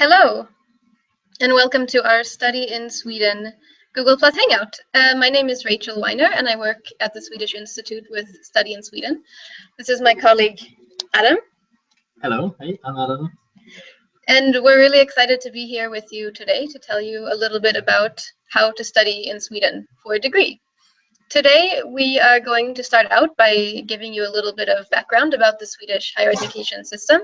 Hello, and welcome to our Study in Sweden Google Plus Hangout. My name is Rachel Weiner, and I work at the Swedish Institute with Study in Sweden. This is my colleague, Adam. Hello, hey, I'm Adam. And we're really excited to be here with you today to tell you a little bit about how to study in Sweden for a degree. Today, we are going to start out by giving you a little bit of background about the Swedish higher education system,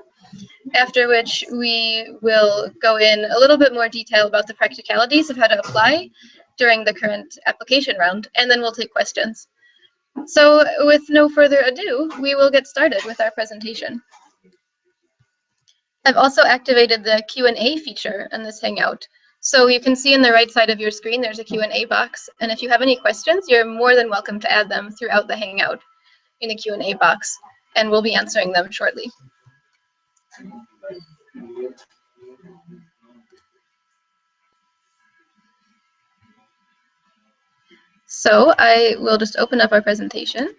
after which we will go in a little bit more detail about the practicalities of how to apply during the current application round, and then we'll take questions. So with no further ado, we will get started with our presentation. I've also activated the Q&A feature in this Hangout. So you can see in the right side of your screen, there's a Q&A box. And if you have any questions, you're more than welcome to add them throughout the Hangout in the Q&A box, and we'll be answering them shortly. So I will just open up our presentation.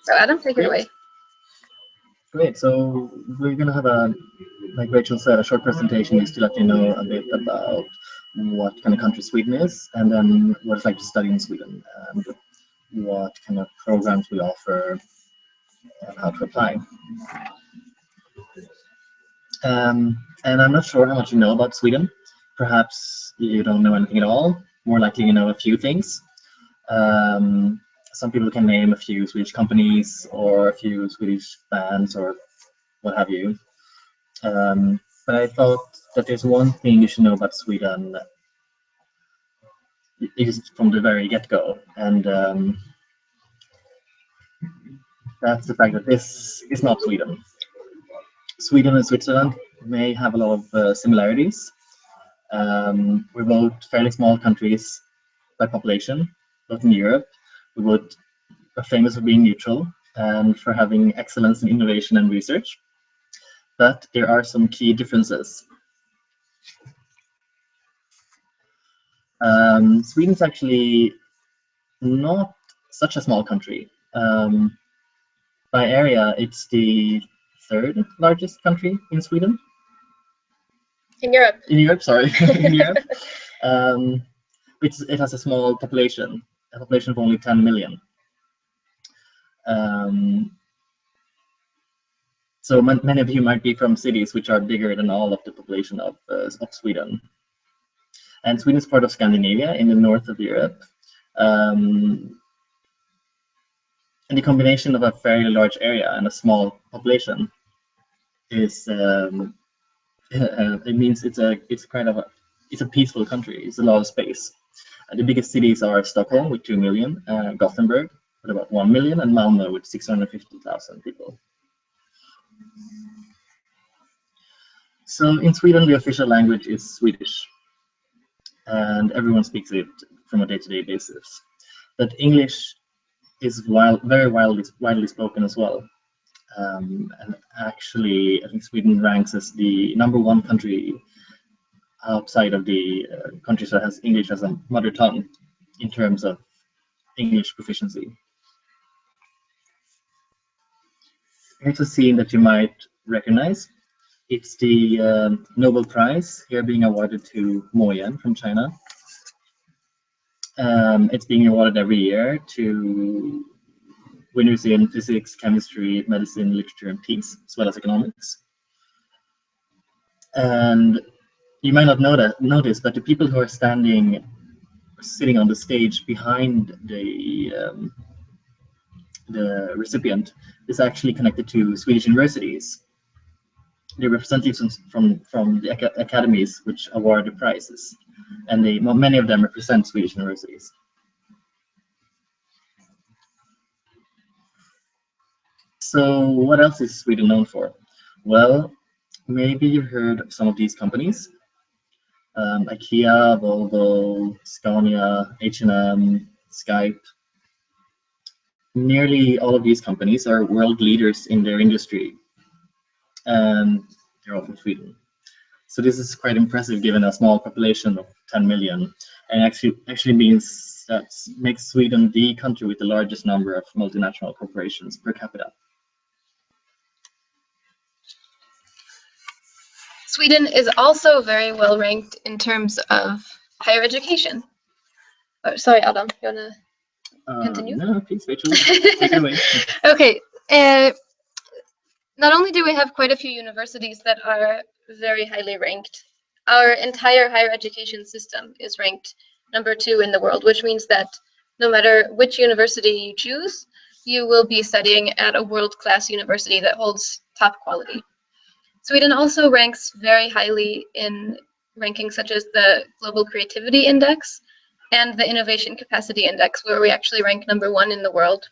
So Adam, take it away. Great, so we're going to have like Rachel said, a short presentation just to let you know a bit about what kind of country Sweden is, and then what it's like to study in Sweden, and what kind of programs we offer, and how to apply. And I'm not sure how much you know about Sweden. Perhaps you don't know anything at all. More likely you know a few things. Some people can name a few Swedish companies or a few Swedish bands or what have you. But I thought that there's one thing you should know about Sweden is from the very get-go, and that's the fact that this is not Sweden. Sweden and Switzerland may have a lot of similarities. We're both fairly small countries by population, both in Europe. We both are famous for being neutral and for having excellence in innovation and research. But there are some key differences. Sweden's actually not such a small country. By area, it's the third largest country in Sweden. In Europe. In Europe, sorry, in Europe. It has a small population, a population of only 10 million. So many of you might be from cities which are bigger than all of the population of Sweden. And Sweden is part of Scandinavia in the north of Europe. And the combination of a fairly large area and a small population is it means it's a peaceful country. It's a lot of space. The biggest cities are Stockholm with 2 million, Gothenburg with about 1 million, and Malmö with 650,000 people. So in Sweden, the official language is Swedish, and everyone speaks it from a day-to-day basis. But English is very widely spoken as well. And actually, I think Sweden ranks as the #1 country outside of the countries that has English as a mother tongue in terms of English proficiency. Here's a scene that you might recognize. It's the Nobel Prize here being awarded to Mo Yan from China. It's being awarded every year to winners in physics, chemistry, medicine, literature, and peace, as well as economics. And you might not notice, but the people who are sitting on the stage behind the recipient is actually connected to Swedish universities. They're representatives from the academies which award the prizes, and many of them represent Swedish universities. So what else is Sweden known for? Well, maybe you've heard of some of these companies. IKEA, Volvo, Scania, H&M, Skype. nearly all of these companies are world leaders in their industry, and they're all from Sweden. So this is quite impressive given a small population of 10 million, and actually means that makes Sweden the country with the largest number of multinational corporations per capita. Sweden is also very well ranked in terms of higher education. Oh, sorry, Adam, you want to continue? No, please, Rachel, take it away. Okay. Not only do we have quite a few universities that are very highly ranked, our entire higher education system is ranked #2 in the world, which means that no matter which university you choose, you will be studying at a world-class university that holds top quality. Sweden also ranks very highly in rankings such as the Global Creativity Index and the Innovation Capacity Index, where we actually rank #1 in the world,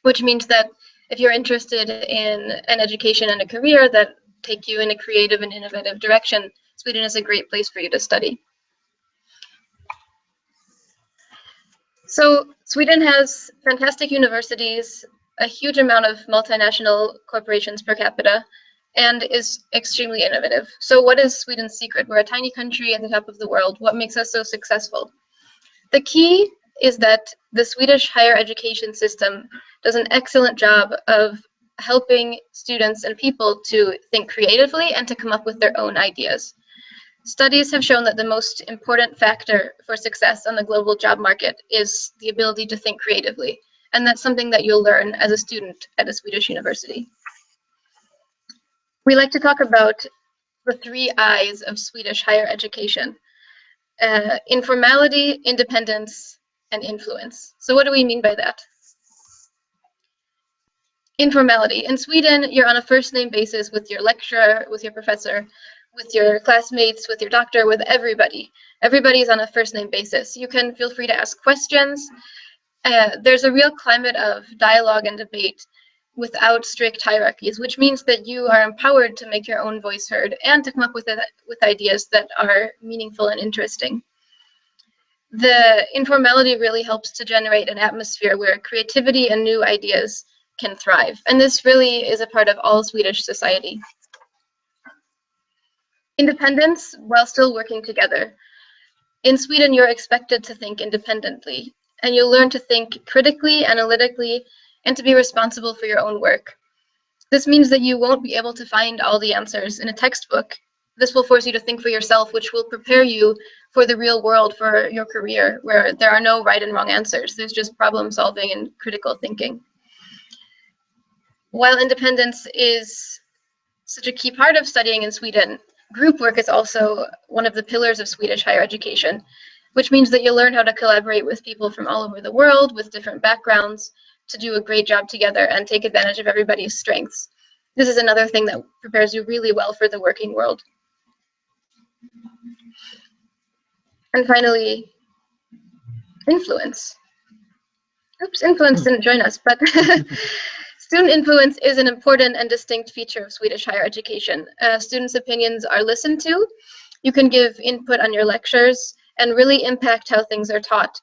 which means that if you're interested in an education and a career that take you in a creative and innovative direction, Sweden is a great place for you to study. So Sweden has fantastic universities, a huge amount of multinational corporations per capita, and is extremely innovative. So what is Sweden's secret? We're a tiny country at the top of the world. What makes us so successful? The key is that the Swedish higher education system does an excellent job of helping students and people to think creatively and to come up with their own ideas. Studies have shown that the most important factor for success on the global job market is the ability to think creatively, and that's something that you'll learn as a student at a Swedish university. We like to talk about the 3 I's of Swedish higher education: informality, independence, and influence. So what do we mean by that? Informality. In Sweden, you're on a first-name basis with your lecturer, with your professor, with your classmates, with your doctor, with everybody. Everybody's on a first-name basis. You can feel free to ask questions. There's a real climate of dialogue and debate without strict hierarchies, which means that you are empowered to make your own voice heard and to come up with ideas that are meaningful and interesting. The informality really helps to generate an atmosphere where creativity and new ideas can thrive. And this really is a part of all Swedish society. Independence while still working together. In Sweden, you're expected to think independently, and you'll learn to think critically, analytically, and to be responsible for your own work. This means that you won't be able to find all the answers in a textbook. This will force you to think for yourself, which will prepare you for the real world, for your career, where there are no right and wrong answers. There's just problem solving and critical thinking. While independence is such a key part of studying in Sweden, group work is also one of the pillars of Swedish higher education, which means that you'll learn how to collaborate with people from all over the world with different backgrounds to do a great job together and take advantage of everybody's strengths. This is another thing that prepares you really well for the working world. And finally, influence. Oops, influence didn't join us, but student influence is an important and distinct feature of Swedish higher education. Students' opinions are listened to. You can give input on your lectures and really impact how things are taught.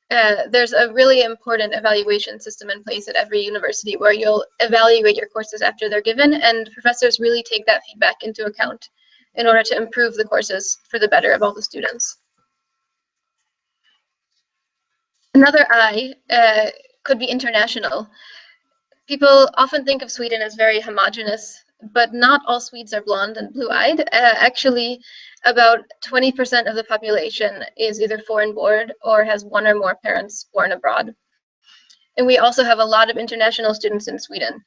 There's a really important evaluation system in place at every university where you'll evaluate your courses after they're given, and professors really take that feedback into account in order to improve the courses for the better of all the students. Another I could be international. People often think of Sweden as very homogenous, but not all Swedes are blonde and blue-eyed. Actually, about 20% of the population is either foreign-born or has one or more parents born abroad. And we also have a lot of international students in Sweden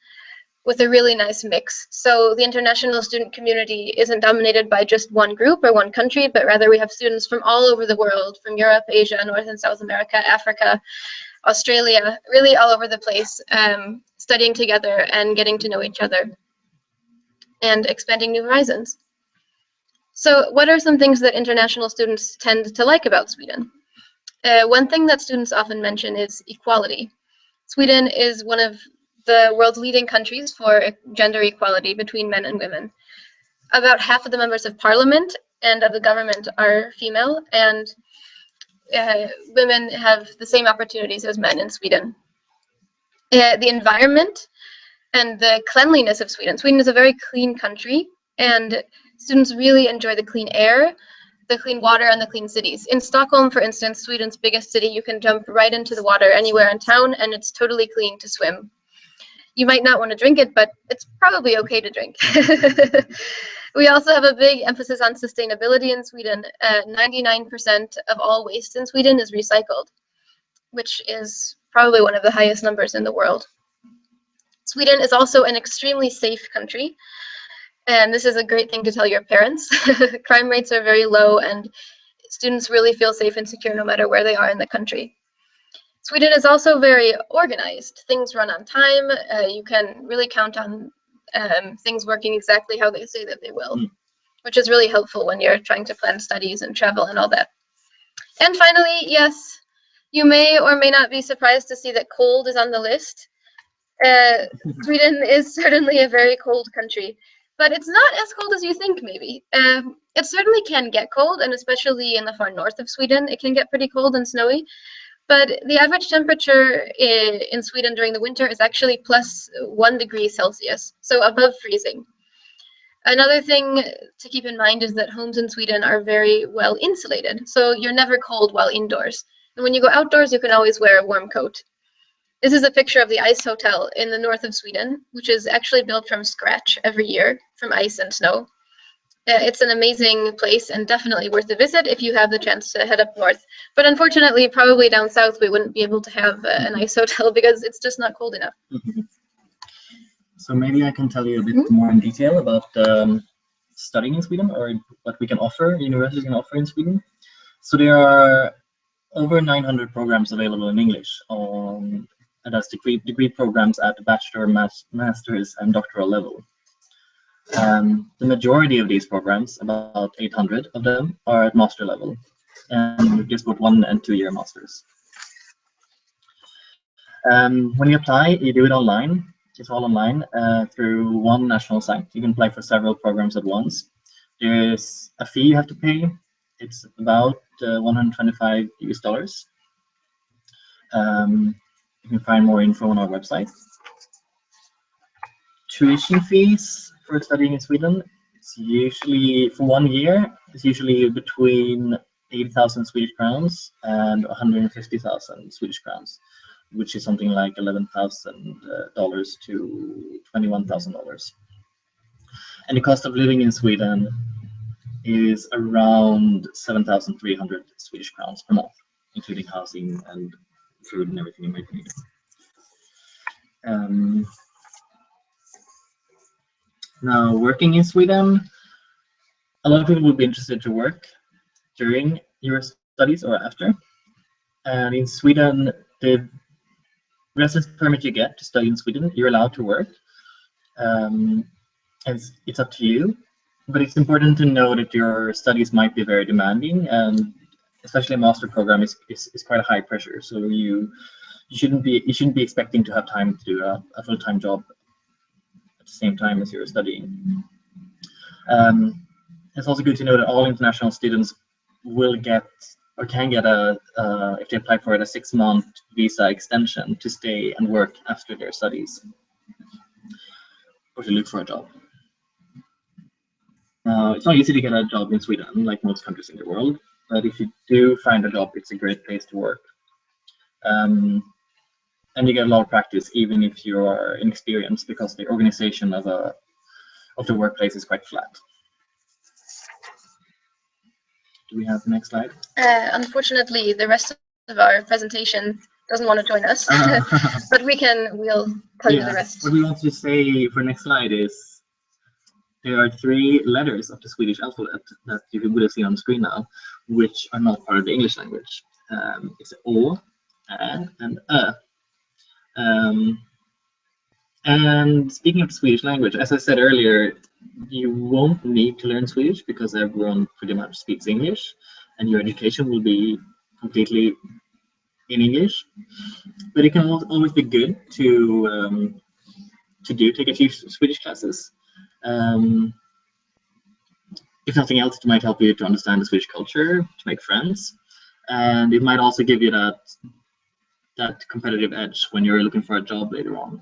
with a really nice mix. So the international student community isn't dominated by just one group or one country, but rather we have students from all over the world, from Europe, Asia, North and South America, Africa, Australia, really all over the place, studying together and getting to know each other and expanding new horizons. So what are some things that international students tend to like about Sweden? One thing that students often mention is equality. Sweden is one of the world's leading countries for gender equality between men and women. About half of the members of parliament and of the government are female, and women have the same opportunities as men in Sweden. The environment and the cleanliness of Sweden. Sweden is a very clean country, and students really enjoy the clean air, the clean water, and the clean cities. In Stockholm, for instance, Sweden's biggest city, you can jump right into the water anywhere in town, and it's totally clean to swim. You might not want to drink it, but it's probably okay to drink. We also have a big emphasis on sustainability in Sweden. 99% of all waste in Sweden is recycled, which is probably one of the highest numbers in the world. Sweden is also an extremely safe country, and this is a great thing to tell your parents. Crime rates are very low, and students really feel safe and secure no matter where they are in the country. Sweden is also very organized. Things run on time. You can really count on things working exactly how they say that they will, which is really helpful when you're trying to plan studies and travel and all that. And finally, yes, you may or may not be surprised to see that cold is on the list. Sweden is certainly a very cold country, but it's not as cold as you think, maybe. It certainly can get cold, and especially in the far north of Sweden, it can get pretty cold and snowy. But the average temperature in Sweden during the winter is actually +1 degree Celsius, so above freezing. Another thing to keep in mind is that homes in Sweden are very well insulated, so you're never cold while indoors. And when you go outdoors, you can always wear a warm coat. This is a picture of the Ice Hotel in the north of Sweden, which is actually built from scratch every year from ice and snow. It's an amazing place and definitely worth a visit if you have the chance to head up north. But unfortunately, probably down south, we wouldn't be able to have an ice hotel because it's just not cold enough. So maybe I can tell you a bit more in detail about studying in Sweden, or what we can offer, universities can offer in Sweden. So there are over 900 programs available in English, and that's degree programs at the bachelor, master's, and doctoral level. The majority of these programs, about 800 of them, are at master level, and just both 1 and 2 year masters. When you apply, you do it online. It's all online through one national site. You can apply for several programs at once. There's a fee you have to pay. It's about $125 US. You can find more info on our website. Tuition fees for studying in Sweden, it's usually, for 1 year, it's usually between 80,000 Swedish crowns and 150,000 Swedish crowns, which is something like $11,000 to $21,000. And the cost of living in Sweden is around 7,300 Swedish crowns per month, including housing and food and everything you might need. Now, working in Sweden, a lot of people would be interested to work during your studies or after. And in Sweden, the residence permit you get to study in Sweden, you're allowed to work. And it's up to you, but it's important to know that your studies might be very demanding, and especially a master program is quite a high pressure. So you shouldn't be expecting to have time to do a full-time job at the same time as you're studying. It's also good to know that all international students will get, or can get, if they apply for it, a 6-month visa extension to stay and work after their studies, or to look for a job. It's not easy to get a job in Sweden, like most countries in the world, but if you do find a job, it's a great place to work. And you get a lot of practice, even if you are inexperienced, because the organization of the workplace is quite flat. Do we have the next slide? Unfortunately, the rest of our presentation doesn't want to join us, but we'll tell you the rest. What we want to say for next slide is there are 3 letters of the Swedish alphabet that you would have seen on the screen now, which are not part of the English language. It's O, Ä, and Ö. And speaking of the Swedish language, as I said earlier, you won't need to learn Swedish because everyone pretty much speaks English, and your education will be completely in English. But it can always be good to take a few Swedish classes. If nothing else, it might help you to understand the Swedish culture, to make friends, and it might also give you that that competitive edge when you're looking for a job later on.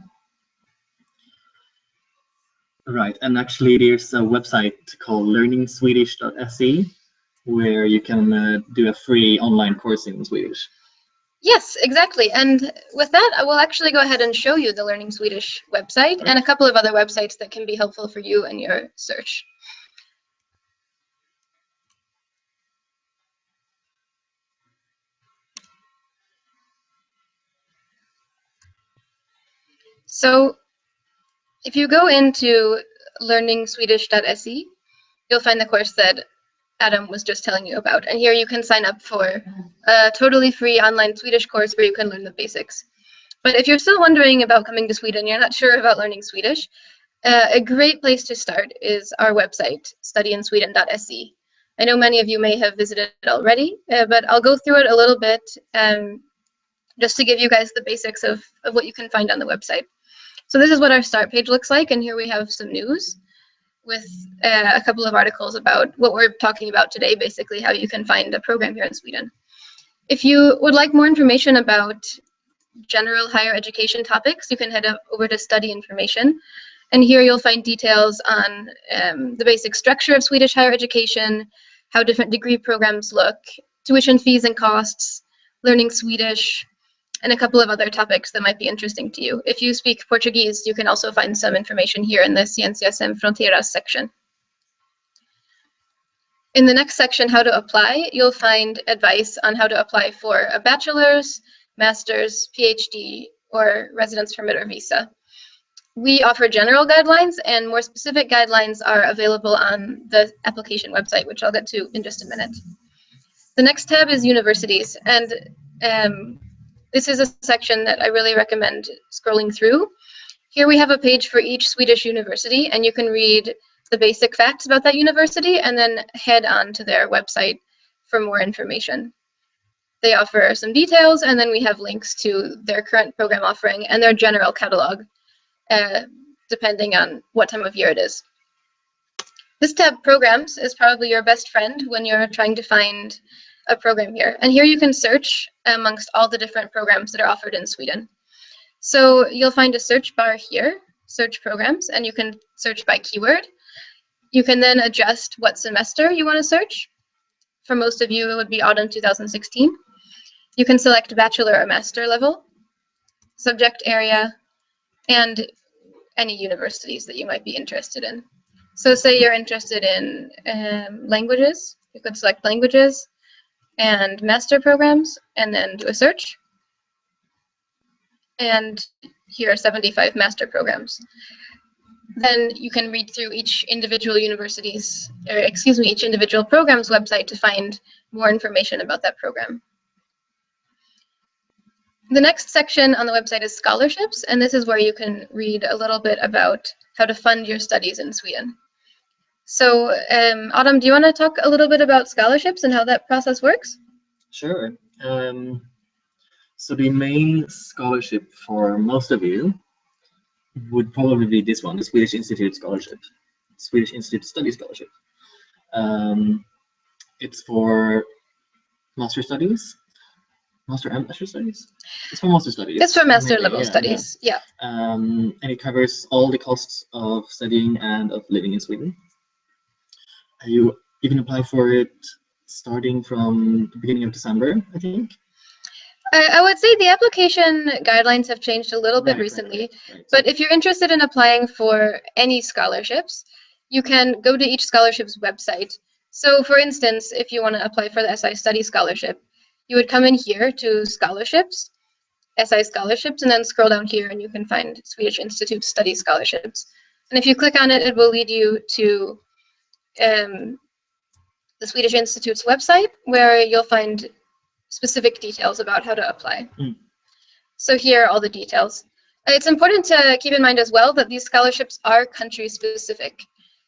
Right, and actually there's a website called studyinsweden.se where you can do a free online course in Swedish. Yes, exactly. And with that, I will actually go ahead and show you the Learning Swedish website and a couple of other websites that can be helpful for you in your search. So if you go into learningswedish.se, you'll find the course that Adam was just telling you about. And here you can sign up for a totally free online Swedish course where you can learn the basics. But if you're still wondering about coming to Sweden, you're not sure about learning Swedish, a great place to start is our website, studyinsweden.se. I know many of you may have visited it already, but I'll go through it a little bit just to give you guys the basics of what you can find on the website. So this is what our start page looks like, and here we have some news with a couple of articles about what we're talking about today, basically how you can find a program here in Sweden. If you would like more information about general higher education topics, you can head over to Study Information. And here you'll find details on the basic structure of Swedish higher education, how different degree programs look, tuition fees and costs, learning Swedish, and a couple of other topics that might be interesting to you. If you speak Portuguese, you can also find some information here in the Ciências Sem Fronteiras section. In the next section, how to apply, you'll find advice on how to apply for a bachelor's, master's, PhD, or residence permit or visa. We offer general guidelines, and more specific guidelines are available on the application website, which I'll get to in just a minute. The next tab is universities, and this is a section that I really recommend scrolling through. Here we have a page for each Swedish university, and you can read the basic facts about that university and then head on to their website for more information. They offer some details, and then we have links to their current program offering and their general catalog, depending on what time of year it is. This tab, Programs, is probably your best friend when you're trying to find a program here. And here you can search amongst all the different programs that are offered in Sweden. So you'll find a search bar here, search programs, and you can search by keyword. You can then adjust what semester you want to search. For most of you, it would be autumn 2016. You can select bachelor or master level, subject area, and any universities that you might be interested in. So say you're interested in languages, you could select languages and master programs and then do a search. And here are 75 master programs. Then you can read through each individual university's, or excuse me, each individual program's website to find more information about that program. The next section on the website is scholarships, and this is where you can read a little bit about how to fund your studies in Sweden. So, Autumn, do you want to talk a little bit about scholarships and how that process works? Sure. So the main scholarship for most of you would probably be this one, the Swedish Institute Scholarship, Swedish Institute Study Scholarship. It's for master studies. Master and master studies? It's for master studies. It's for master level studies, yeah. And it covers all the costs of studying and of living in Sweden. You can apply for it starting from the beginning of December, I think. I would say the application guidelines have changed a little bit recently, but if you're interested in applying for any scholarships, you can go to each scholarship's website. So for instance, if you want to apply for the SI Study Scholarship, you would come in here to Scholarships, SI Scholarships, and then scroll down here and you can find Swedish Institute Study Scholarships. And if you click on it, it will lead you to the Swedish Institute's website, where you'll find specific details about how to apply. So here are all the details. It's important to keep in mind as well that these scholarships are country specific.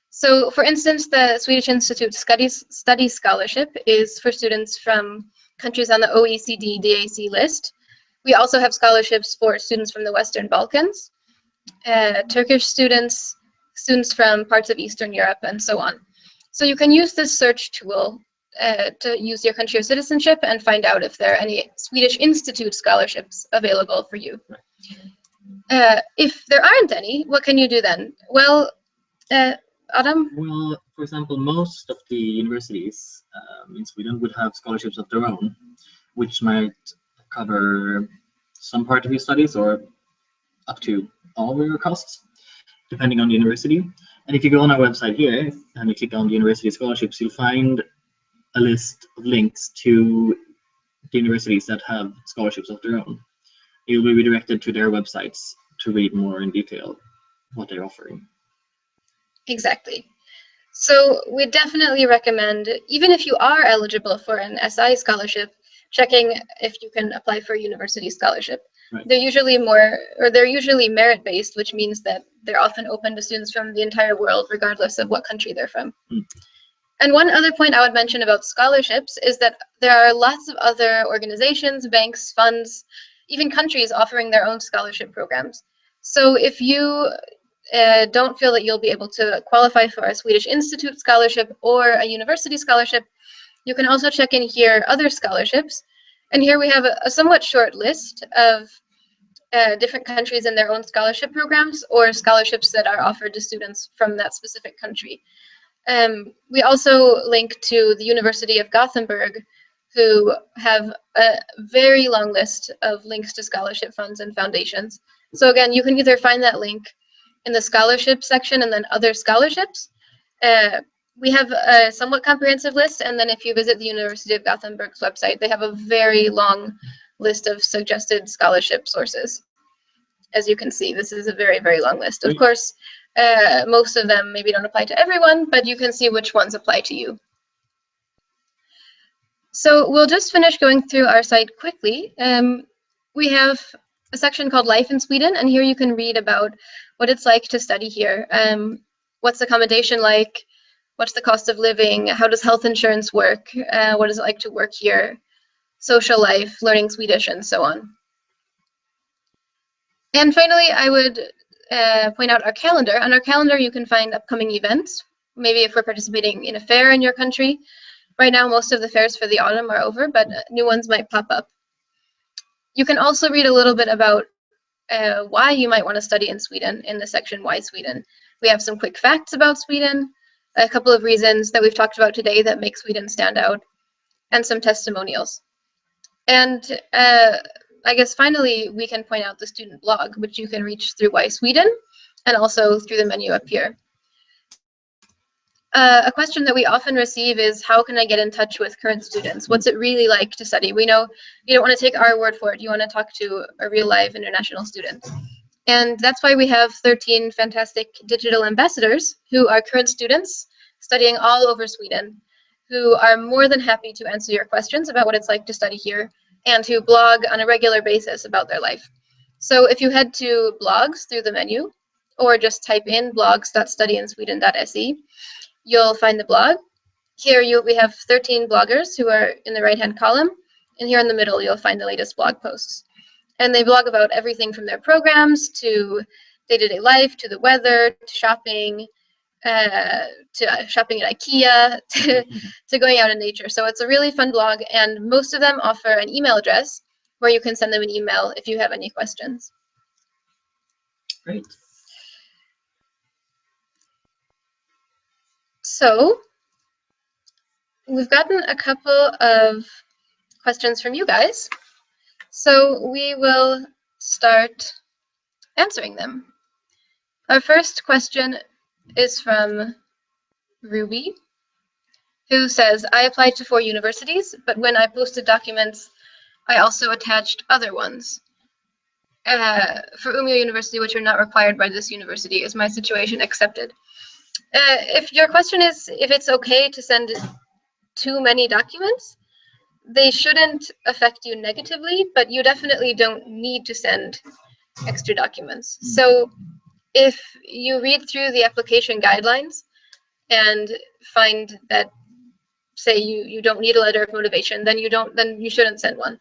So for instance, the Swedish Institute Study Scholarship is for students from countries on the OECD DAC list. We also have scholarships for students from the Western Balkans, Turkish students, students from parts of Eastern Europe, and so on. So you can use this search tool to use your country of citizenship and find out if there are any Swedish Institute scholarships available for you. If there aren't any, what can you do then? Well, Adam? Well, for example, most of the universities in Sweden would have scholarships of their own, which might cover some part of your studies or up to all of your costs, depending on the university. And if you go on our website here and you click on the university scholarships, you'll find a list of links to the universities that have scholarships of their own. You'll be redirected to their websites to read more in detail what they're offering. Exactly. So we definitely recommend, even if you are eligible for an SI scholarship, checking if you can apply for a university scholarship. Right. They're usually merit-based, which means that they're often open to students from the entire world, regardless of what country they're from. And one other point I would mention about scholarships is that there are lots of other organizations, banks, funds, even countries offering their own scholarship programs. So if you don't feel that you'll be able to qualify for a Swedish Institute scholarship or a university scholarship, you can also check in here other scholarships. And here we have a somewhat short list of different countries and their own scholarship programs or scholarships that are offered to students from that specific country. We also link to the University of Gothenburg, who have a very long list of links to scholarship funds and foundations. So again, you can either find that link in the scholarship section and then other scholarships. We have a somewhat comprehensive list, and then if you visit the University of Gothenburg's website, they have a very long list of suggested scholarship sources. As you can see, this is a very, very long list. Of course, most of them maybe don't apply to everyone, but you can see which ones apply to you. So we'll just finish going through our site quickly. We have a section called Life in Sweden, and here you can read about what it's like to study here. What's accommodation like? What's the cost of living? How does health insurance work? What is it like to work here? Social life, learning Swedish, and so on. And finally, I would point out our calendar. On our calendar, you can find upcoming events. Maybe if we're participating in a fair in your country. Right now, most of the fairs for the autumn are over, but new ones might pop up. You can also read a little bit about why you might want to study in Sweden in the section Why Sweden. We have some quick facts about Sweden, a couple of reasons that we've talked about today that make Sweden stand out, and some testimonials. And I guess finally, we can point out the student blog, which you can reach through Why Sweden and also through the menu up here. A question that we often receive is, how can I get in touch with current students? What's it really like to study? We know you don't want to take our word for it. You want to talk to a real live international student. And that's why we have 13 fantastic digital ambassadors who are current students studying all over Sweden, who are more than happy to answer your questions about what it's like to study here and who blog on a regular basis about their life. So if you head to blogs through the menu or just type in blogs.studyinsweden.se, you'll find the blog. Here we have 13 bloggers who are in the right-hand column, and here in the middle you'll find the latest blog posts. And they blog about everything from their programs to day-to-day life, to the weather, to shopping at IKEA, to going out in nature. So it's a really fun blog, and most of them offer an email address where you can send them an email if you have any questions. Great. So we've gotten a couple of questions from you guys. So we will start answering them. Our first question is from Ruby, who says, I applied to 4 universities, but when I posted documents, I also attached other ones. For Umeå University, which are not required by this university, is my situation accepted? If your question is if it's okay to send too many documents, they shouldn't affect you negatively, but you definitely don't need to send extra documents. So if you read through the application guidelines and find that, say, you don't need a letter of motivation, then you shouldn't send one.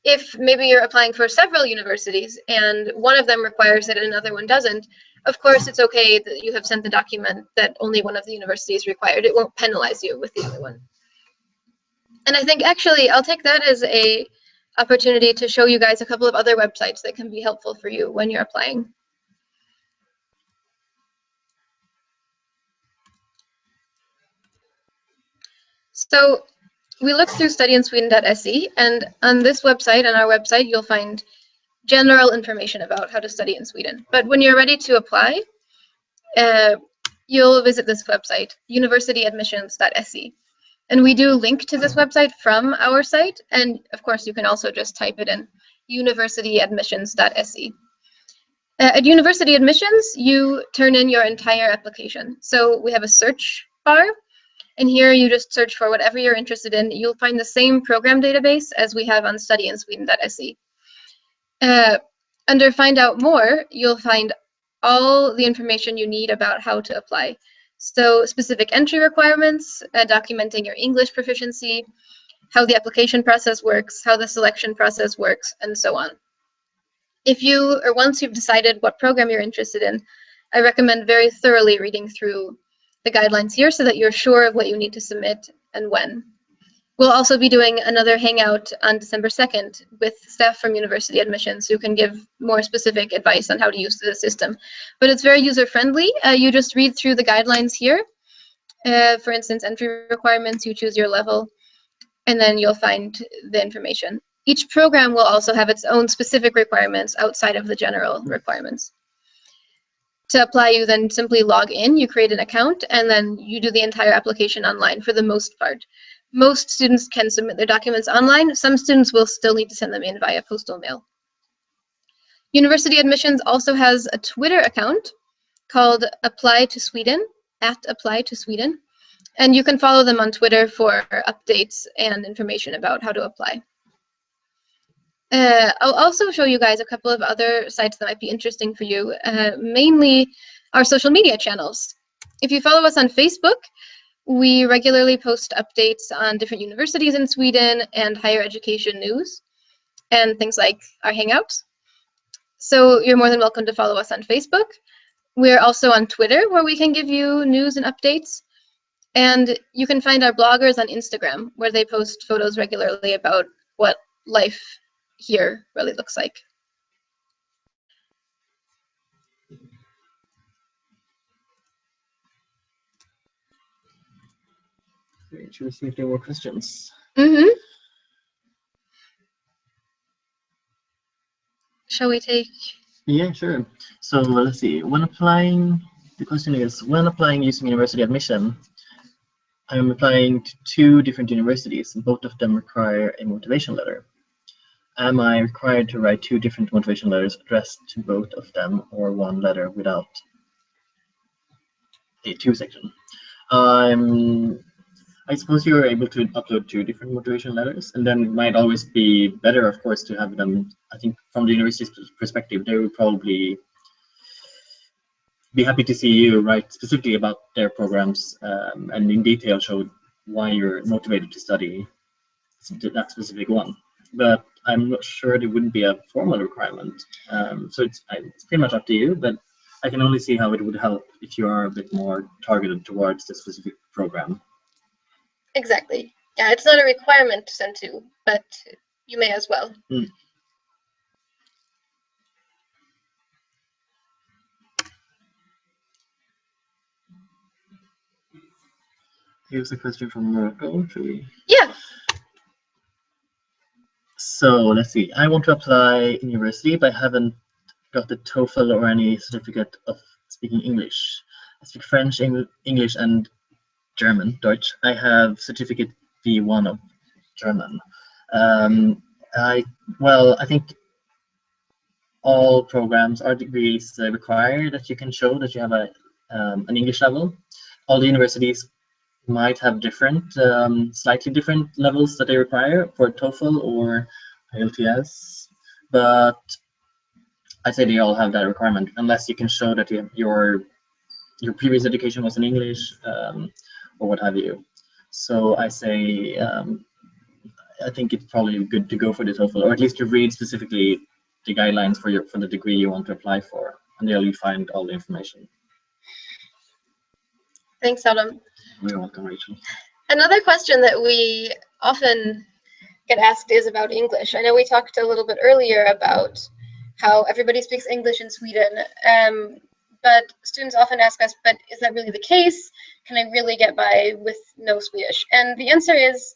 If maybe you're applying for several universities and one of them requires it and another one doesn't, of course it's okay that you have sent the document that only one of the universities required. It won't penalize you with the other one. And I think actually I'll take that as a opportunity to show you guys a couple of other websites that can be helpful for you when you're applying. So we looked through studyinsweden.se, and on this website, on our website, you'll find general information about how to study in Sweden. But when you're ready to apply, you'll visit this website, universityadmissions.se. And we do link to this website from our site, and of course you can also just type it in, universityadmissions.se. At university admissions, you turn in your entire application. So we have a search bar, and here you just search for whatever you're interested in. You'll find the same program database as we have on studyinsweden.se. Under Find Out More, you'll find all the information you need about how to apply. So specific entry requirements, documenting your English proficiency, how the application process works, how the selection process works, and so on. If you, or once you've decided what program you're interested in, I recommend very thoroughly reading through the guidelines here so that you're sure of what you need to submit and when. We'll also be doing another hangout on December 2nd with staff from University Admissions who can give more specific advice on how to use the system. But it's very user-friendly. You just read through the guidelines here. For instance, entry requirements, you choose your level, and then you'll find the information. Each program will also have its own specific requirements outside of the general requirements. To apply, you then simply log in, you create an account, and then you do the entire application online for the most part. Most students can submit their documents online. Some students will still need to send them in via postal mail. University Admissions also has a Twitter account called Apply to Sweden, @ApplyToSweden, and you can follow them on Twitter for updates and information about how to apply. I'll also show you guys a couple of other sites that might be interesting for you, mainly our social media channels. If you follow us on Facebook, we regularly post updates on different universities in Sweden and higher education news and things like our Hangouts. So you're more than welcome to follow us on Facebook. We're also on Twitter, where we can give you news and updates. And you can find our bloggers on Instagram, where they post photos regularly about what life here really looks like. Great. Should we see if there are more questions? Shall we take? Yeah, sure. So let's see. When applying, the question is, when applying using university admission, I'm applying to 2 different universities, and both of them require a motivation letter. Am I required to write 2 different motivation letters addressed to both of them, or one letter without a to section? I suppose you're able to upload 2 different motivation letters, and then it might always be better, of course, to have them. I think from the university's perspective, they would probably be happy to see you write specifically about their programs and in detail show why you're motivated to study that specific one. But I'm not sure there wouldn't be a formal requirement. So it's pretty much up to you, but I can only see how it would help if you are a bit more targeted towards the specific program. Exactly. Yeah, it's not a requirement to send 2, but you may as well. Here's a question from Morocco. Yeah. So let's see. I want to apply in university, but I haven't got the TOEFL or any certificate of speaking English. I speak French, English, and German, Deutsch. I have certificate B1 of German. I think all programs or degrees require that you can show that you have an English level. All the universities might have different, slightly different levels that they require for TOEFL or IELTS, but I'd say they all have that requirement unless you can show that your previous education was in English or what have you. So I say I think it's probably good to go for the TOEFL, or at least to read specifically the guidelines for the degree you want to apply for, and there you find all the information. Thanks, Adam. You're welcome, Rachel. Another question that we often get asked is about English. I know we talked a little bit earlier about how everybody speaks English in Sweden, but students often ask us, but is that really the case? Can I really get by with no Swedish? And the answer is,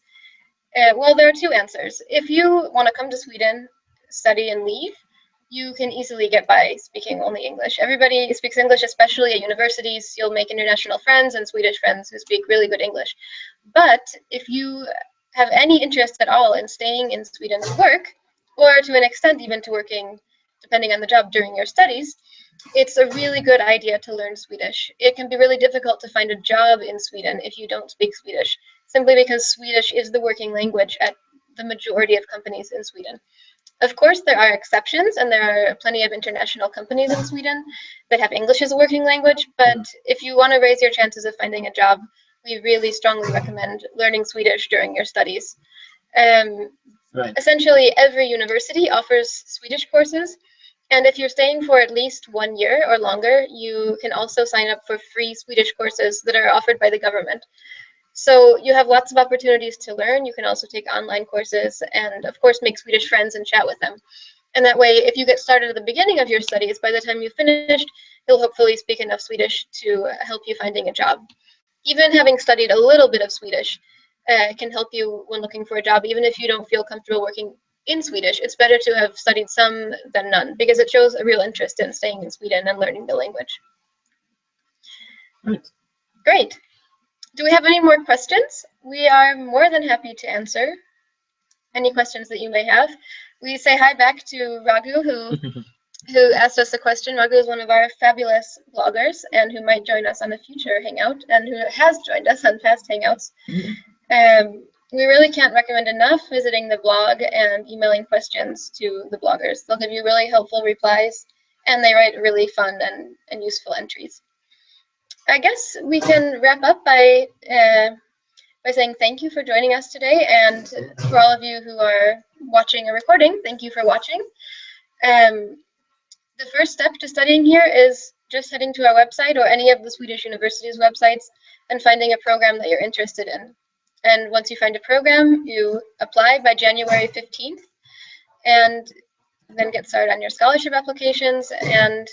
well, there are two answers. If you want to come to Sweden, study and leave, you can easily get by speaking only English. Everybody speaks English, especially at universities. You'll make international friends and Swedish friends who speak really good English. But if you have any interest at all in staying in Sweden to work, or to an extent even to working, depending on the job, during your studies, it's a really good idea to learn Swedish. It can be really difficult to find a job in Sweden if you don't speak Swedish, simply because Swedish is the working language at the majority of companies in Sweden. Of course, there are exceptions, and there are plenty of international companies in Sweden that have English as a working language, but if you want to raise your chances of finding a job, we really strongly recommend learning Swedish during your studies. Essentially, every university offers Swedish courses, and if you're staying for at least 1 year or longer, you can also sign up for free Swedish courses that are offered by the government. So you have lots of opportunities to learn. You can also take online courses and, of course, make Swedish friends and chat with them. And that way, if you get started at the beginning of your studies, by the time you've finished, you'll hopefully speak enough Swedish to help you finding a job. Even having studied a little bit of Swedish can help you when looking for a job, even if you don't feel comfortable working in Swedish. It's better to have studied some than none, because it shows a real interest in staying in Sweden and learning the language. Right. Great. Do we have any more questions? We are more than happy to answer any questions that you may have. We say hi back to Raghu, who asked us a question. Raghu is one of our fabulous bloggers and who might join us on a future hangout and who has joined us on past hangouts. We really can't recommend enough visiting the blog and emailing questions to the bloggers. They'll give you really helpful replies, and they write really fun and useful entries. I guess we can wrap up by saying thank you for joining us today, and for all of you who are watching a recording, thank you for watching. The first step to studying here is just heading to our website or any of the Swedish universities' websites and finding a program that you're interested in. And once you find a program, you apply by January 15th and then get started on your scholarship applications, and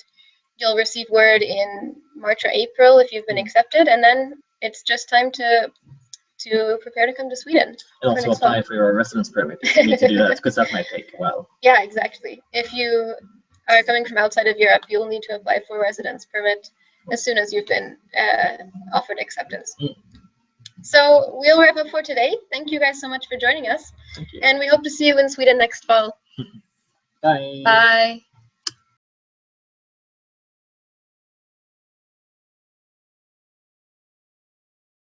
you'll receive word in March or April if you've been accepted, and then it's just time to prepare to come to Sweden. And also apply for your residence permit if you need to do that, because that might take a while. Yeah, exactly. If you are coming from outside of Europe, you'll need to apply for a residence permit as soon as you've been offered acceptance. So we'll wrap up for today. Thank you guys so much for joining us. Thank you. And we hope to see you in Sweden next fall. Bye. Bye.